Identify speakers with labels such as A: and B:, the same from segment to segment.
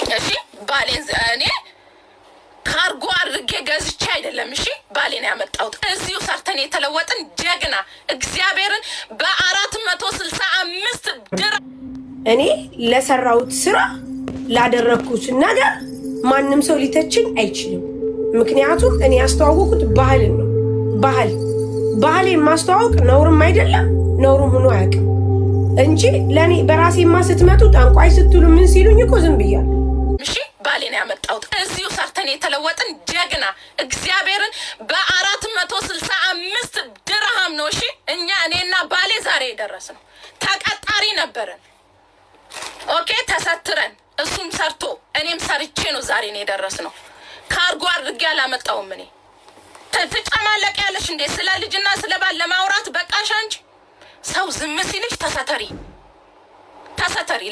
A: እሺ ባሌን እኔ ካርጎ አድርጌ ገዝቼ አይደለም እሺ ባሌን ያመጣሁት እዚሁ ሰርተን የተለወጥን ጀግና እግዚአብሔርን በ465 ድርሃም
B: እኔ ለሰራሁት ስራ ላደረኩት ነገር ማንም ሰው ሊተችኝ አይችልም። ምክንያቱም እኔ ያስተዋወቁት ባህልን ነው። ባህሌን ማስተዋወቅ ነውርም አይደለም፣ ነውርም ሆኖ አያውቅም እንጂ ለኔ በራሴማ ስትመጡ ጠንቋይ ስትሉ ምን ሲሉኝ እኮ ዝም ብያለሁ።
A: እሺ ባሌን ያመጣሁት እዚሁ ሰርተን የተለወጥን ጀግና እግዚአብሔርን በ465 ድርሃም ነው። እሺ እኔና ባሌ ዛሬ የደረስነው ተቀጣሪ ነበርን። ኦኬ ተሰትረን እሱም ሰርቶ እኔም ሰርቼ ነው ዛሬ ነው የደረስነው። ካርጎ አድርጌ አላመጣሁም። እኔ ትጨማለቅ ያለሽ እንዴ ስለ ልጅና ስለ ባል ለማውራት በቃሽ አንቺ። ሰው ዝም ሲልሽ ተሰተሪ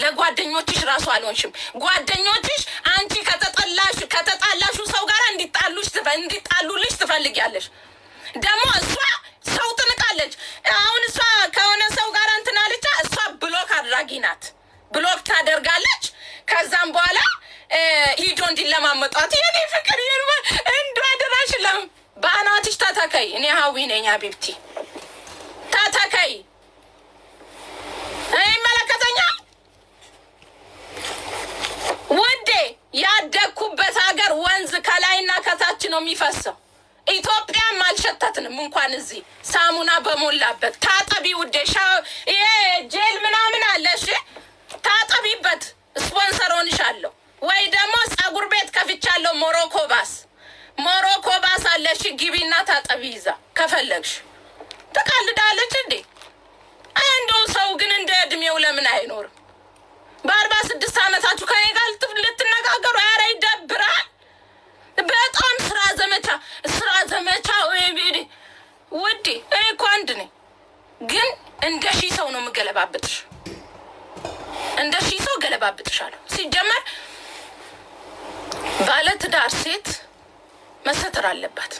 A: ለጓደኞችሽ ራሱ አልሆንሽም። ጓደኞችሽ አንቺ ከተጣላሹ ሰው ጋር እንዲጣሉልሽ ትፈልጊያለሽ። ደግሞ እሷ ሰው ትንቃለች። አሁን እሷ ከሆነ ሰው ጋር እንትን አለች። እሷ ብሎክ አድራጊ ናት። ብሎክ ታደርጋለች። ከዛም በኋላ ሂዶ እንዲለማመጧት የኔ ፍቅር እንዷድራሽ በአናትሽ ተተከይ። እኔ ሀዊ ነኝ ሀቢብቲ ተተከይ። ይመለከተኛል ውዴ። ያደግኩበት ሀገር ወንዝ ከላይና ከታች ነው የሚፈሰው። ኢትዮጵያም አልሸተትንም እንኳን እዚህ ሳሙና በሞላበት። ታጠቢ ውዴ። ይሄ ጄል ምናምን አለሽ ታጠቢበት። ስፖንሰር ሆንሻለሁ ወይ ደግሞ ጸጉር ቤት ከፍቻለሁ። ሞሮኮ ባስ አለሽ ግቢና ታጠቢ ይዛ ከፈለግሽ። ትቀልዳለች እንዴ? እንደው ሰው ግን እንደ እድሜው ለምን አይኖርም? በ46 ዓመታችሁ ከኔ ጋር ልትነጋገሩ? ኧረ ይደብራል በጣም። ስራ ዘመቻ ውዴ። እኔ እኮ አንድ ነኝ ግን እንደ ሺህ ሰው ነው የምገለባብጥሽ። እንደ ሺህ ሰው ገለባብጥሻለሁ። ሲጀመር ባለትዳር ሴት መሰተር አለባት።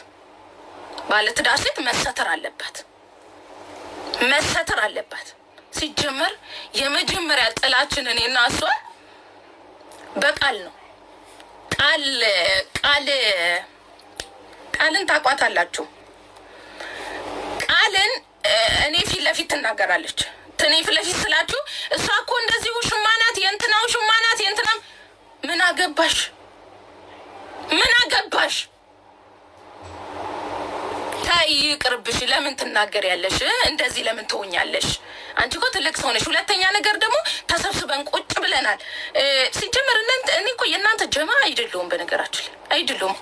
A: ባለትዳር ሴት መሰተር አለባት። ሲጀመር የመጀመሪያ ጥላችን እኔና እሷ በቃል ነው። ቃልን ታቋታላችሁ። ቃልን እኔ ፊት ለፊት ትናገራለች። እኔ ፊት ለፊት ስላችሁ እሷ እኮ እንደዚህ ውሽማ ናት፣ የእንትናው ውሽማ ናት፣ የእንትናም ምን አገባሽ? ታይ ይቅርብሽ። ለምን ትናገሪያለሽ? እንደዚህ ለምን ትሆኛለሽ? አንቺ እኮ ትልቅ ሰው ነሽ። ሁለተኛ ነገር ደግሞ ተሰብስበን ቁጭ ብለናል። ሲጀመር እኔ እኮ የእናንተ ጀማ አይደለሁም። በነገራችን አይደለሁም።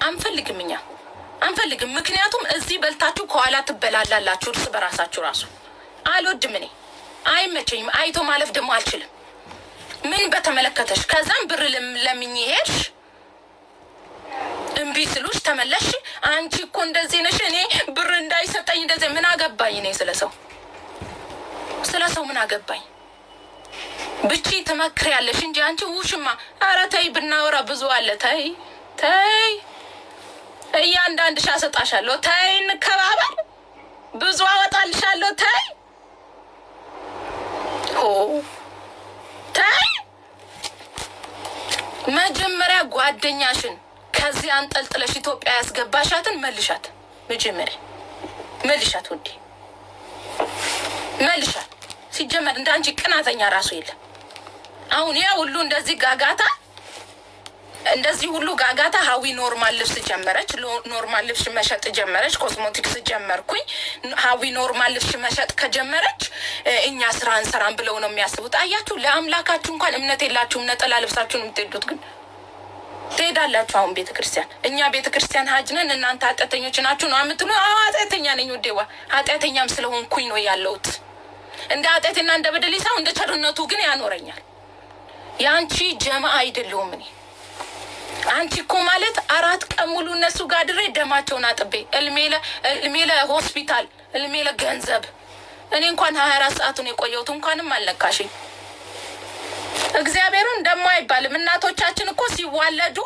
A: አንፈልግም። ምክንያቱም እዚህ በልታችሁ ከኋላ ትበላላላችሁ እርስ በራሳችሁ። ራሱ አልወድም እኔ አይመቸኝም። አይቶ ማለፍ ደግሞ አልችልም። ምን በተመለከተሽ? ከዛም ብር ለምኝ ሄድሽ፣ እምቢ ስሉሽ ተመለሽ። አንቺ እኮ እንደዚህ ነሽ። እኔ ብር እንዳይሰጠኝ እንደዚህ ምን አገባኝ? እኔ ስለ ሰው ምን አገባኝ? ብቻ ትመክሪያለሽ እንጂ አንቺ ውሽማ። ኧረ ተይ፣ ብናወራ ብዙ አለ። ተይ እያንዳንድሽ አሰጣሻለሁ። ተይ እንከባበር፣ ብዙ አወጣልሻለሁ። ተይ መጀመሪያ ጓደኛሽን ከዚህ አንጠልጥለሽ ኢትዮጵያ ያስገባሻትን መልሻት። መጀመሪያ መልሻት ውዴ፣ መልሻት። ሲጀመር እንዳንቺ ቅናተኛ ራሱ የለም። አሁን ያ ሁሉ እንደዚህ ሁሉ ጋጋታ ሀዊ ኖርማል ልብስ ጀመረች። ኖርማል ልብስ መሸጥ ጀመረች። ኮስሞቲክስ ጀመርኩኝ። ሀዊ ኖርማል ልብስ መሸጥ ከጀመረች እኛ ስራ እንሰራን ብለው ነው የሚያስቡት። አያችሁ፣ ለአምላካችሁ እንኳን እምነት የላችሁም። ነጠላ ልብሳችሁን የምትሄዱት ግን ትሄዳላችሁ። አሁን ቤተክርስቲያን፣ እኛ ቤተክርስቲያን ሀጅ ነን፣ እናንተ ኃጢአተኞች ናችሁ ነው የምትሉ። ኃጢአተኛ ነኝ ውዴዋ። ኃጢአተኛም ስለሆንኩኝ ነው ያለሁት። እንደ ኃጢአትና እንደ በደሌ ሳይሆን እንደ ቸርነቱ ግን ያኖረኛል። የአንቺ ጀማ አይደለሁም እኔ። አንቺ እኮ ማለት 4 ቀን ሙሉ እነሱ ጋር ድሬ ደማቸውን አጥቤ እልሜለ ሆስፒታል፣ እልሜለ ገንዘብ። እኔ እንኳን 24 ሰዓቱን የቆየሁት እንኳንም አልነካሽኝ። እግዚአብሔርን ደግሞ አይባልም። እናቶቻችን እኮ ሲዋለዱ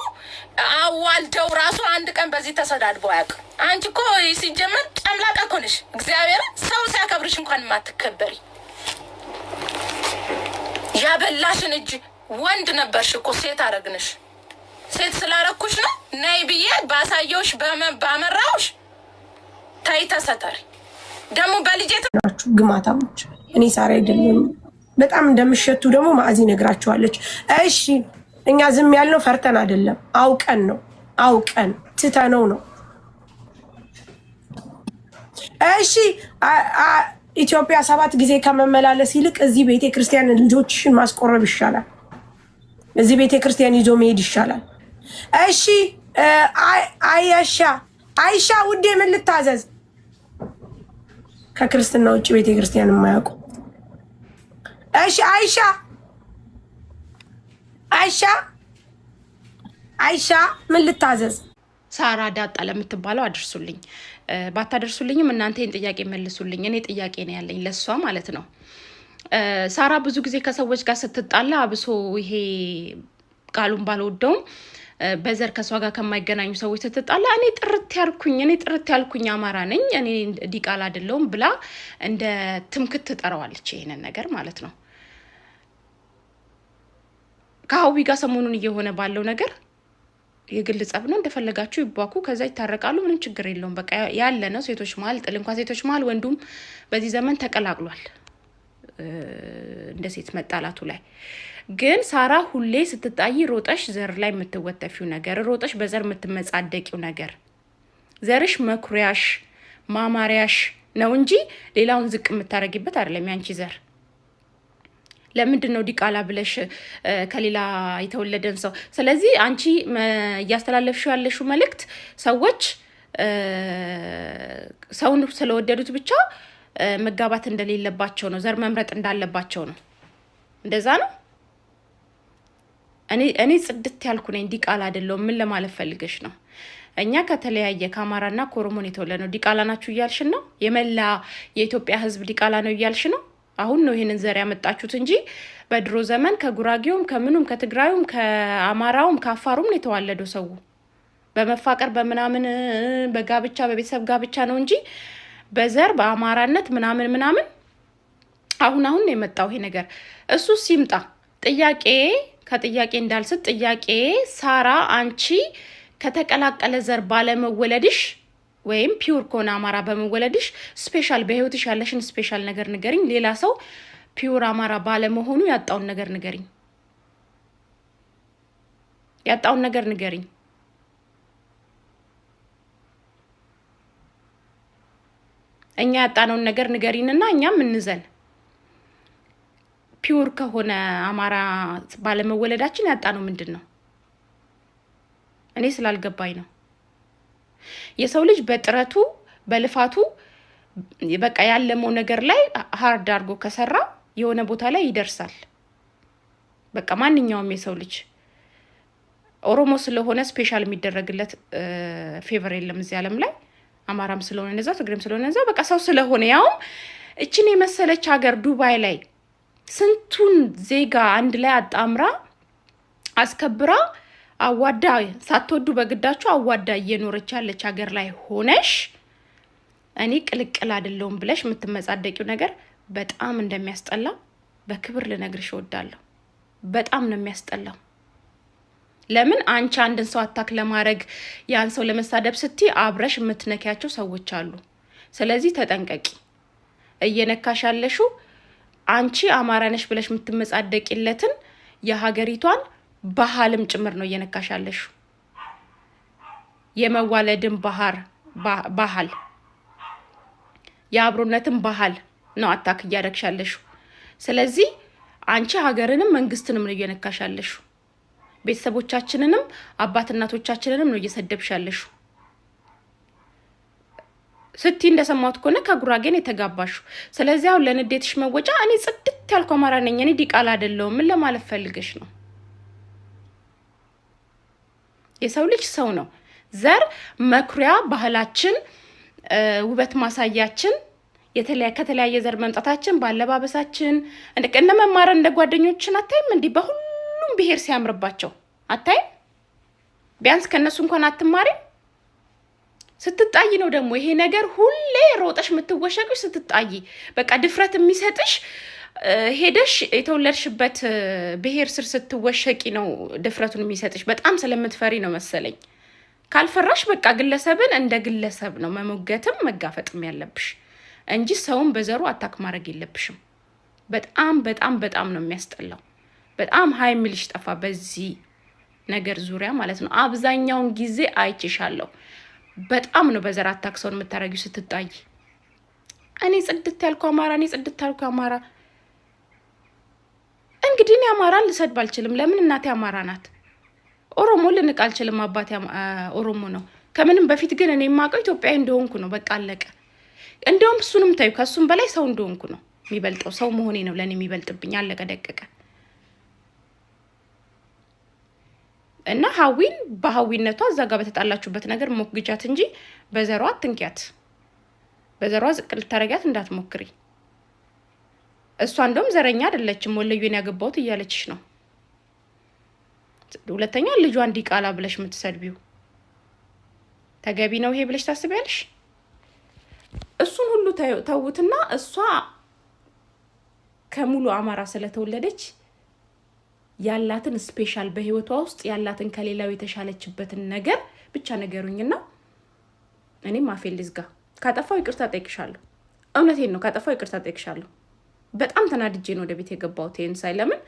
A: አዋልደው ራሱ አንድ ቀን በዚህ ተሰዳድበው አያውቅም። አንቺ እኮ ሲጀመር ጨምላቃ እኮ ነሽ። እግዚአብሔርን ሰው ሲያከብርሽ እንኳን የማትከበሪ ያበላሽን እጅ ወንድ ነበርሽ እኮ ሴት አረግንሽ። ሴት ስላረኩሽ ነው ነይ ብዬ ባሳየውሽ ባመራውሽ ታይ ተሰተሪ ደሞ በልጄ
B: ናችሁ ግማታሞች። እኔ ሳራ አይደለም በጣም እንደምሸቱ ደግሞ ማዕዚ ነግራችኋለች። እሺ እኛ ዝም ያልነው ፈርተን አይደለም አውቀን ነው። አውቀን ትተነው ነው። እሺ ኢትዮጵያ 7 ጊዜ ከመመላለስ ይልቅ እዚህ ቤተ ክርስቲያን ልጆችሽን ማስቆረብ ይሻላል። እዚህ ቤተ ክርስቲያን ይዞ መሄድ ይሻላል። እሺ አይሻ ውዴ ምን ልታዘዝ? ከክርስትና ውጭ ቤተ ክርስቲያን የማያውቁ እሺ አይሻ ምን ልታዘዝ?
C: ሳራ ዳጣ ለምትባለው አድርሱልኝ። ባታደርሱልኝም እናንተ ይሄን ጥያቄ መልሱልኝ። እኔ ጥያቄ ነው ያለኝ ለሷ ማለት ነው። ሳራ ብዙ ጊዜ ከሰዎች ጋር ስትጣላ አብሶ ይሄ ቃሉን ባልወደውም በዘር ከሷ ጋር ከማይገናኙ ሰዎች ስትጣላ እኔ ጥርት ያልኩኝ አማራ ነኝ እኔ ዲቃላ አይደለሁም ብላ እንደ ትምክት ትጠራዋለች ይሄንን ነገር ማለት ነው። ከሀዊ ጋር ሰሞኑን እየሆነ ባለው ነገር የግል ጸብ ነው። እንደፈለጋችሁ ይባኩ ከዛ ይታረቃሉ። ምንም ችግር የለውም። በቃ ያለ ነው። ሴቶች መሀል ጥል እንኳን ሴቶች መሀል ወንዱም በዚህ ዘመን ተቀላቅሏል እንደ ሴት መጣላቱ ላይ። ግን ሳራ ሁሌ ስትጣይ ሮጠሽ ዘር ላይ የምትወተፊው ነገር፣ ሮጠሽ በዘር የምትመጻደቂው ነገር ዘርሽ መኩሪያሽ ማማሪያሽ ነው እንጂ ሌላውን ዝቅ የምታረጊበት አይደለም ያንቺ ዘር። ለምንድን ነው ዲቃላ ብለሽ ከሌላ የተወለደን ሰው? ስለዚህ አንቺ እያስተላለፍሽው ያለሽው መልእክት ሰዎች ሰውን ስለወደዱት ብቻ መጋባት እንደሌለባቸው ነው፣ ዘር መምረጥ እንዳለባቸው ነው። እንደዛ ነው። እኔ ጽድት ያልኩ ነኝ ዲቃላ አይደለሁም። ምን ለማለት ፈልገሽ ነው? እኛ ከተለያየ ከአማራና ከኦሮሞን የተወለደ ነው። ዲቃላ ናችሁ እያልሽን ነው? የመላ የኢትዮጵያ ሕዝብ ዲቃላ ነው እያልሽ ነው? አሁን ነው ይሄንን ዘር ያመጣችሁት እንጂ በድሮ ዘመን ከጉራጌውም ከምኑም ከትግራዩም ከአማራውም ከአፋሩም ነው የተዋለደው ሰው በመፋቀር በመናምን በጋብቻ በቤተሰብ ጋብቻ ነው እንጂ በዘር በአማራነት ምናምን አሁን ነው የመጣው ይሄ ነገር። እሱ ሲምጣ ከጥያቄ እንዳልስት ጥያቄ ሳራ አንቺ ከተቀላቀለ ዘር ባለመወለድሽ ወይም ፒውር ኮና አማራ በመወለድሽ ስፔሻል በህይወትሽ ያለሽን ስፔሻል ነገር ንገሪኝ። ሌላ ሰው ፒውር አማራ ባለመሆኑ ያጣውን ነገር ንገሪኝ። እኛ ያጣነውን ነገር ንገሪንና እኛም እንዘን። ፒውር ከሆነ አማራ ባለመወለዳችን ያጣነው ምንድነው? እኔ ስላልገባኝ ነው። የሰው ልጅ በጥረቱ በልፋቱ በቃ ያለመው ነገር ላይ ሃርድ አርጎ ከሰራ የሆነ ቦታ ላይ ይደርሳል። በቃ ማንኛውም የሰው ልጅ ኦሮሞ ስለሆነ ስፔሻል የሚደረግለት ፌቨር የለም እዚህ ዓለም ላይ። አማራም ስለሆነ እንደዛ፣ ትግሬም ስለሆነ እንደዛ፣ በቃ ሰው ስለሆነ ያውም እቺን የመሰለች ሀገር ዱባይ ላይ ስንቱን ዜጋ አንድ ላይ አጣምራ አስከብራ አዋዳ ሳትወዱ በግዳችሁ አዋዳ እየኖረች ያለች ሀገር ላይ ሆነሽ እኔ ቅልቅል አይደለሁም ብለሽ የምትመጻደቂው ነገር በጣም እንደሚያስጠላ በክብር ልነግርሽ እወዳለሁ። በጣም ነው የሚያስጠላው። ለምን አንቺ አንድን ሰው አታክ ለማድረግ ያን ሰው ለመሳደብ ስትይ አብረሽ የምትነኪያቸው ሰዎች አሉ። ስለዚህ ተጠንቀቂ። እየነካሽ ያለሽው አንቺ አማራ ነሽ ብለሽ የምትመጻደቂለትን የሀገሪቷን ባህልም ጭምር ነው እየነካሽ ያለሽው። የመዋለድን ባህል የአብሮነትን ባህል ነው አታክ እያደረግሽ ያለሽው። ስለዚህ አንቺ ሀገርንም መንግስትንም ነው እየነካሽ ያለሽው። ቤተሰቦቻችንንም አባት እናቶቻችንንም ነው እየሰደብሽ ያለሽው። ስቲ እንደሰማሁት ከሆነ ከጉራጌን የተጋባሽው። ስለዚህ አሁን ለንዴትሽ መወጫ እኔ ጽድት ያልኩ አማራ ነኝ እኔ ዲቃላ አይደለሁም ምን ለማለት ፈልገሽ ነው? የሰው ልጅ ሰው ነው። ዘር መኩሪያ ባህላችን ውበት ማሳያችን ከተለያየ ዘር መምጣታችን ባለባበሳችን እንደ መማር እንደ ጓደኞችን አታይም እንዴ? በሁሉም ብሄር ሲያምርባቸው አታይም? ቢያንስ ከነሱ እንኳን አትማሪ? ስትጣይ ነው ደግሞ ይሄ ነገር ሁሌ ሮጠሽ የምትወሸቅሽ ስትጣይ። በቃ ድፍረት የሚሰጥሽ ሄደሽ የተወለድሽበት ብሔር ስር ስትወሸቂ ነው ድፍረቱን የሚሰጥሽ። በጣም ስለምትፈሪ ነው መሰለኝ። ካልፈራሽ በቃ ግለሰብን እንደ ግለሰብ ነው መሞገትም መጋፈጥም ያለብሽ እንጂ ሰውን በዘሩ አታክ ማድረግ የለብሽም። በጣም በጣም በጣም ነው የሚያስጠላው። በጣም ሀይ ሚልሽ ጠፋ በዚህ ነገር ዙሪያ ማለት ነው። አብዛኛውን ጊዜ አይችሻለሁ። በጣም ነው በዘር አታክ ሰውን የምታረጊው ስትጣይ። እኔ ጽድት ያልኩ አማራ እኔ ጽድት ያልኩ አማራ። እንግዲህ እኔ አማራ ልሰድብ አልችልም። ለምን? እናቴ አማራ ናት። ኦሮሞ ልንቅ አልችልም። አባቴ ኦሮሞ ነው። ከምንም በፊት ግን እኔ የማውቀው ኢትዮጵያዊ እንደሆንኩ ነው። በቃ አለቀ። እንደውም እሱንም ታዩ ከሱም በላይ ሰው እንደሆንኩ ነው የሚበልጠው። ሰው መሆኔ ነው ለኔ የሚበልጥብኝ። አለቀ ደቀቀ። እና ሀዊን በሀዊነቷ እዛ ጋር በተጣላችሁበት ነገር ሞግጃት እንጂ በዘሯ አትንኪያት። በዘሯ ዝቅ ልታረጊያት እንዳትሞክሪ። እሷ እንደውም ዘረኛ አይደለችም። ወለዩን ያገባሁት እያለችሽ ነው። ሁለተኛ ልጇ እንዲቃላ ብለሽ የምትሰድቢው ተገቢ ነው ይሄ ብለሽ ታስቢያለሽ? እሱን ሁሉ ተውትና እሷ ከሙሉ አማራ ስለተወለደች ያላትን ስፔሻል በህይወቷ ውስጥ ያላትን ከሌላው የተሻለችበትን ነገር ብቻ ነገሩኝና እኔም አፌል ልዝጋ። ካጠፋው ይቅርታ ጠይቅሻለሁ። እውነቴን ነው። ካጠፋው ይቅርታ ጠይቅሻለሁ። በጣም ተናድጄ ነው ወደ ቤት የገባሁት። ሳይ ለምን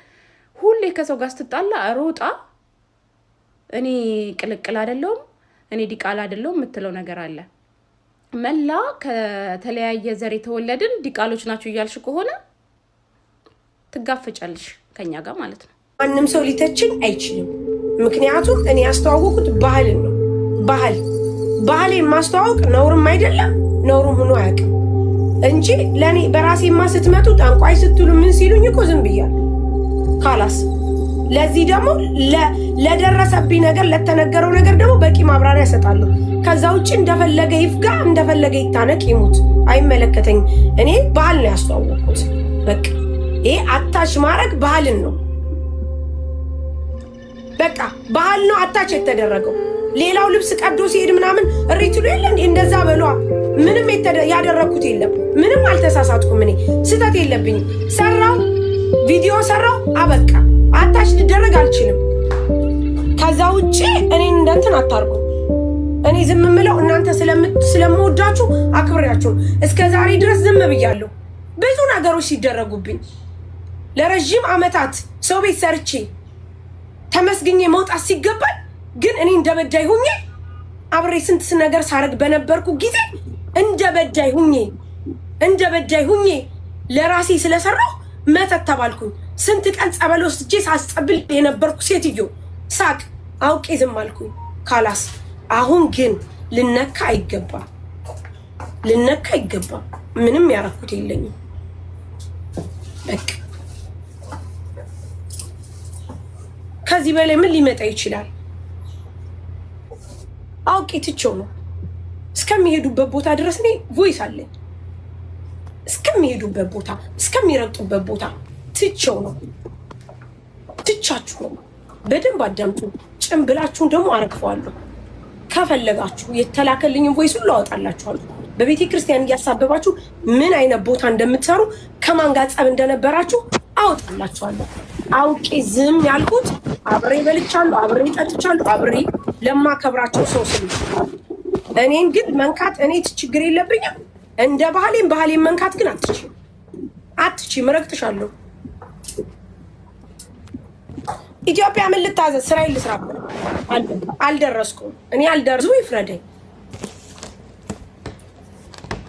C: ሁሌ ከሰው ጋር ስትጣላ ሮጣ እኔ ቅልቅል አይደለሁም እኔ ዲቃላ አይደለሁም የምትለው ነገር አለ። መላ ከተለያየ ዘር የተወለድን ዲቃሎች ናቸው እያልሽ ከሆነ ትጋፈጫለሽ ከኛ ጋር ማለት ነው።
B: ማንም ሰው ሊተችን አይችልም። ምክንያቱም እኔ ያስተዋወቁት ባህልን ነው። ባህሌን ማስተዋወቅ ነውርም አይደለም፣ ነውርም ሆኖ አያውቅም እንጂ ለኔ በራሴማ ስትመጡ ጠንቋይ ስትሉ ምን ሲሉኝ እኮ ዝም ብያለሁ። ካላስ ለዚህ ደግሞ ለደረሰብኝ ነገር ለተነገረው ነገር ደግሞ በቂ ማብራሪያ እሰጣለሁ። ከዛ ውጪ እንደፈለገ ይፍጋ እንደፈለገ ይታነቅ ይሙት አይመለከተኝም። እኔ ባህል ነው ያስተዋወቁት። በቃ ይሄ አታች ማድረግ ባህልን ነው። በቃ ባህል ነው አታች የተደረገው። ሌላው ልብስ ቀዶ ሲሄድ ምናምን እሪትሉ የለ እንዴ? እንደዛ በሏ። ምንም ያደረኩት የለም። ምንም አልተሳሳትኩም። እኔ ስህተት የለብኝም። ሰራው ቪዲዮ ሰራው አበቃ። አታች ልደረግ አልችልም። ከዛ ውጪ እኔን እንደንትን አታርጉ። እኔ ዝም ምለው እናንተ ስለምወዳችሁ አክብሬያችሁ እስከ ዛሬ ድረስ ዝም ብያለሁ። ብዙ ነገሮች ሲደረጉብኝ ለረጅም አመታት ሰው ቤት ሰርቼ ተመስግኜ መውጣት ሲገባል ግን እኔ እንደበዳይ ሁኜ አብሬ ስንት ነገር ሳረግ በነበርኩ ጊዜ እንደበዳይ ሁኜ ለራሴ ስለሰራው መተት ተባልኩኝ። ስንት ቀን ጸበል ወስጄ ሳስጸብል የነበርኩ ሴትዮ ሳቅ አውቄ ዝም አልኩኝ። ካላስ አሁን ግን ልነካ አይገባም። ምንም ያረኩት የለኝም። በቃ ከዚህ በላይ ምን ሊመጣ ይችላል? አውቄ ትቼው ነው እስከሚሄዱበት ቦታ ድረስ እኔ ቮይስ አለኝ። እስከሚሄዱበት ቦታ እስከሚረግጡበት ቦታ ትቼው ነው። ትቻችሁ ነው። በደንብ አዳምጡ። ጭምብላችሁን ደግሞ አረግፈዋለሁ። ከፈለጋችሁ የተላከልኝን ቮይስ ሁሉ አወጣላችኋለሁ። በቤተ ክርስቲያን እያሳበባችሁ ምን አይነት ቦታ እንደምትሰሩ ከማን ጋር ጸብ እንደነበራችሁ አወጣላችኋለሁ። አውቄ ዝም ያልኩት አብሬ በልቻለሁ፣ አብሬ ጠጥቻለሁ፣ አብሬ ለማከብራቸው ሰው ስሉ እኔን ግን መንካት እኔ ችግር የለብኝም። እንደ ባህሌን መንካት ግን አትችይም። እረግጥሻለሁ። ኢትዮጵያ ምን ልታዘዝ? ስራዬን ልስራበት። አልደረስኩም። እኔ አልደረስኩም። ይፍረደኝ።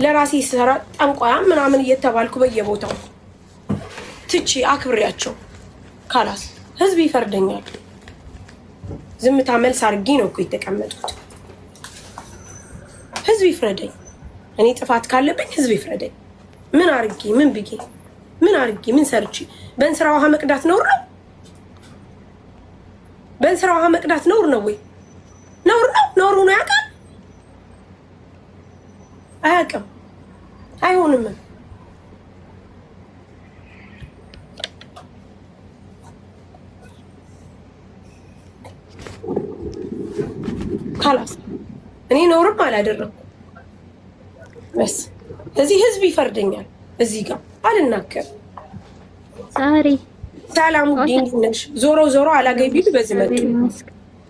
B: ለራሴ ስራ ጠንቋያ ምናምን እየተባልኩ በየቦታው ትቺ አክብሬያቸው ካላስ ህዝብ ይፈርደኛል። ዝምታ መልስ አድርጌ ነው እኮ የተቀመጥኩት። ህዝብ ይፍረደኝ። እኔ ጥፋት ካለብኝ ህዝብ ይፍረደኝ። ምን አድርጌ ምን ሰርቼ? በእንስራ ውሃ መቅዳት ነውር ነው? በእንስራ ውሃ መቅዳት ነውር ነው ወይ? ነውር ነው። ነውር ሆኖ ያውቃል? አያውቅም። አይሆንም። ካላስ እኔ ነውርም አላደረኩም። በስ እዚህ ህዝብ ይፈርደኛል። እዚህ ጋር አልናገርም።
D: ሳሪ
B: ሰላም ውዴ፣ እንዴት ነሽ? ዞሮ ዞሮ አላገኝ ቢሉ በዚህ መጡ።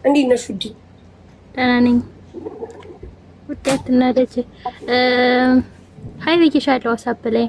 B: እንዴት ነሽ ውዴ?
D: ደህና ነኝ ውዴ። አትናደጂ። ሀይ ብዬሻለሁ ዋትስአፕ ላይ